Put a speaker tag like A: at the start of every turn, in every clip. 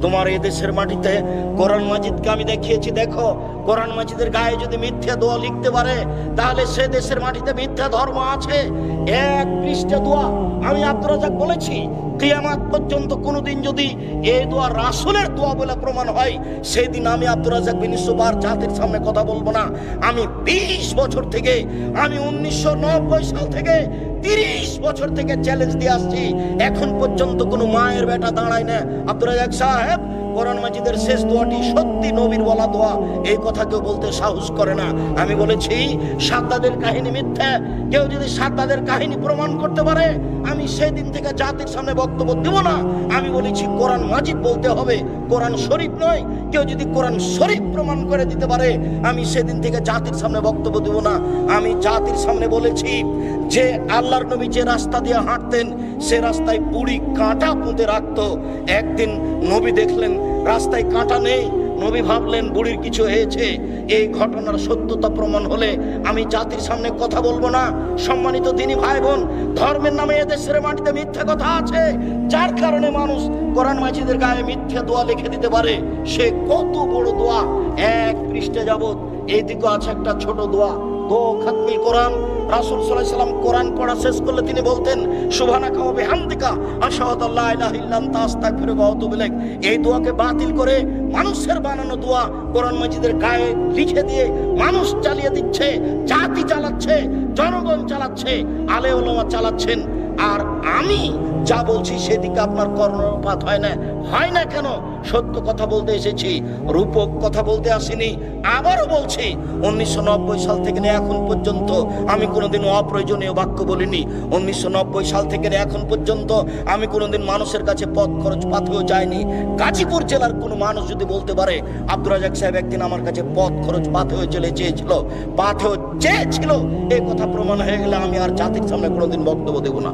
A: তোমার এই দেশের মাটিতে কোরআন মাজিদকে আমি দেখিয়েছি। দেখো, কোরআন মাজিদের গায়ে যদি মিথ্যা দোয়া লিখতে পারে, তাহলে সে দেশের মাটিতে মিথ্যা ধর্ম আছে। এক পৃষ্ঠা দোয়া আমি আব্দুর রাজ্জাক বলেছি, কিয়ামত পর্যন্ত কোনোদিন যদি এই দোয়া রাসূলের দোয়া বলে প্রমাণ হয়, সেই দিন আমি আব্দুর রাজ্জাক বিন ইউসুফ আর জাতির সামনে কথা বলবো না। আমি 20 বছর থেকে, আমি 1990 সাল থেকে 30 বছর থেকে চ্যালেঞ্জ দিয়ে আসছি, এখন পর্যন্ত কোনো মায়ের বেটা দাঁড়ায় না। আব্দুর রাজ্জাক সাহেব, কোরআন মাজিদের শেষ দোয়াটি সত্যি নবীর বলা দোয়া, এই কথা কেউ বলতে সাহস করে না। আমি বলেছি সাদ্দাদের কাহিনী মিথ্যা। কেউ যদি সাদ্দাদের কাহিনী প্রমাণ করতে পারে, আমি সেদিন থেকে জাতির সামনে বক্তব্য দেব না। আমি বলেছি কোরআন মাজিদ বলতে হবে, কোরআন শরীফ নয়। কেউ যদি কোরআন শরীফ প্রমাণ করে দিতে পারে, আমি সেদিন থেকে জাতির সামনে বক্তব্য দেব না। আমি জাতির সামনে বলেছি যে আল্লাহর নবী যে রাস্তা দিয়ে হাঁটতেন, সে রাস্তায় বুড়ি কাঁটা পুঁতে রাখতো। একদিন নবী দেখলেন রাস্তায় কাঁটা নেই, নবী ভাবলেন বুড়ির কিছু হয়েছে। এই ঘটনার সত্যতা প্রমাণ হলে আমি জাতির সামনে কথা বলবো না। সম্মানিত দিনী ভাই বোন, ধর্মের নামে এদেশের মাটিতে মিথ্যা কথা আছে, যার কারণে মানুষ কোরআন মাজিদের গায়ে মিথ্যা দোয়া লিখে দিতে পারে। সে কত বড় দোয়া, এক পৃষ্ঠা যাবত। এইদিকে আছে একটা ছোট দোয়া, দো খাতমিল কোরআন। রাসূল সাল্লাল্লাহু আলাইহি ওয়াসাল্লাম কোরআন পড়া শেষ করলে তিনি বলতেন, সুবহানাকা ওয়া বিহামদিকা আশহাদু আল্লা ইলাহা ইল্লা আনতা আস্তাগফিরুকা ওয়া আতুবু ইলাইক। এই দোয়াকে বাতিল করে মানুষের বানানো দোয়া কোরআন মাজিদের গায়ে লিখে দিয়ে মানুষ চালিয়ে দিচ্ছে, জাতি চালাচ্ছে, জনগণ চালাচ্ছে, আলে ওলামা চালাচ্ছেন। আর আমি যা বলছি সেদিকে আপনার কর্ণপাত হয় না। হয় না কেন? সত্য কথা বলতে এসেছি, রূপক কথা বলতে আসিনি। আবারও বলছি, 1990 সাল থেকে এখন পর্যন্ত আমি কোনোদিন অপ্রয়োজনীয় বাক্য বলিনি। 1990 সাল থেকে এখন পর্যন্ত আমি কোনোদিন মানুষের কাছে পথ খরচ পাথেও যাইনি। গাজীপুর জেলার কোনো মানুষ যদি বলতে পারে আব্দুর রাজ্জাক সাহেব একদিন আমার কাছে পথ খরচ পাথেও চেয়েছিল, এই কথা প্রমাণ হয়ে গেলে আমি আর জাতির সামনে কোনোদিন বক্তব্য দেব না।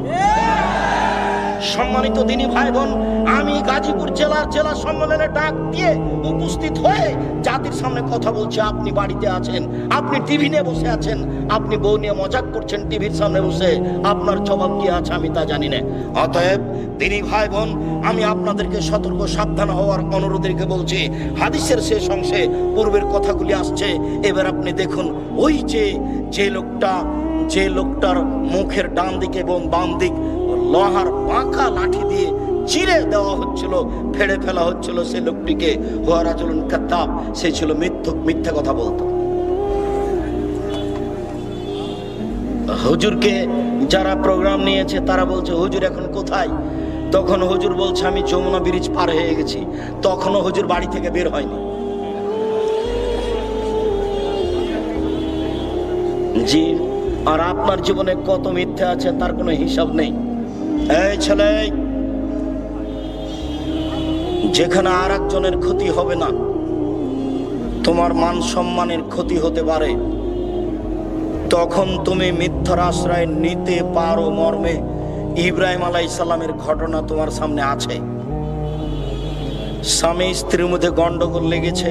A: সম্মানিত দিনী ভাই বোন, আমি গাজীপুর জেলা সম্মেলনে ডাক দিয়ে উপস্থিত হয়ে জাতির সামনে কথা বলছি। আপনি বাড়িতে আছেন, আপনি টিভি নিয়ে বসে আছেন, আপনি বউ নিয়ে মজাক করছেন টিভির সামনে বসে, আপনার জবাব কি আছে আমি তা জানি না। অতএব দিনী ভাই বোন, আমি আপনাদেরকে সতর্ক সাবধান হওয়ার অনুরোধ রেখে বলছি। হাদিসের শেষ অংশে পূর্বের কথাগুলি আসছে। এবার আপনি দেখুন, ওই যে লোকটার মুখের ডান দিকে এবং বাম দিক লোহার পাকা লাঠি দিয়ে চিরে দেওয়া হচ্ছিল, ফেড়ে ফেলা হচ্ছিল, সে লোকটিকে হুয়া রাজুলুন কাযাব, সে ছিল মিথ্যা কথা বলতো। হুজুরকে যারা প্রোগ্রাম নিয়েছে তারা বলছে হুজুর এখন কোথায়? তখন হুজুর বলছে আমি যমুনা ব্রিজ পার হয়ে গেছি। তখনও হুজুর বাড়ি থেকে বের হয়নি। জি, আর আপনার জীবনে কত মিথ্যা আছে তার কোনো হিসাব নেই। এই ছেলে, যেখানে আর একজনের ক্ষতি হবে না, তোমার মান সম্মানের ক্ষতি হতে পারে, তখন তুমি মিথ্যার আশ্রয় নিতে পারো মর্মে ইব্রাহিম আলাইহিস সালামের ঘটনা তোমার সামনে আছে। স্বামী স্ত্রীর মধ্যে গন্ডগোল লেগেছে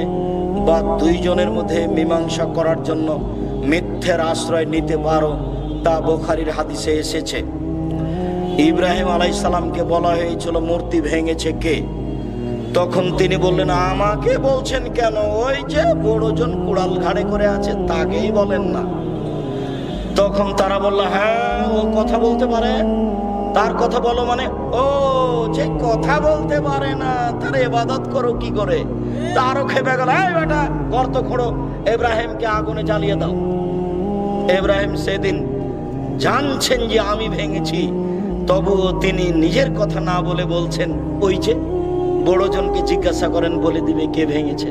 A: বা দুইজনের মধ্যে মীমাংসা করার জন্য মিথ্যার আশ্রয় নিতে পারো, তা বুখারীর হাদিসে এসেছে। ইব্রাহিম আলাইহিস সালামকে বলা হয়েছিল মূর্তি ভেঙেছে কে? তখন তিনি বললেন আমাকে বলছেন কেন? ওই যে বড়জন কুড়াল ঘাড়ে করে আছে তাকেই বলেন না। তখন তারা বলল হ্যাঁ, ও কথা বলতে পারে। তার কথা বলো মানে? ও যে কথা বলতে পারে না, তার ইবাদত করো কি করে? তারও খেপে গেল, এই বেটা গর্ত খোঁড়ো, ইব্রাহিমকে আগুনে জ্বালিয়ে দাও। ইব্রাহিম সেদিন জানছেন যে আমি ভেঙেছি, তবুও তিনি নিজের কথা না বলে বলছেন ওই যে বড়জনকে জিজ্ঞাসা করেন, বলে দিবে কে ভেঙেছে।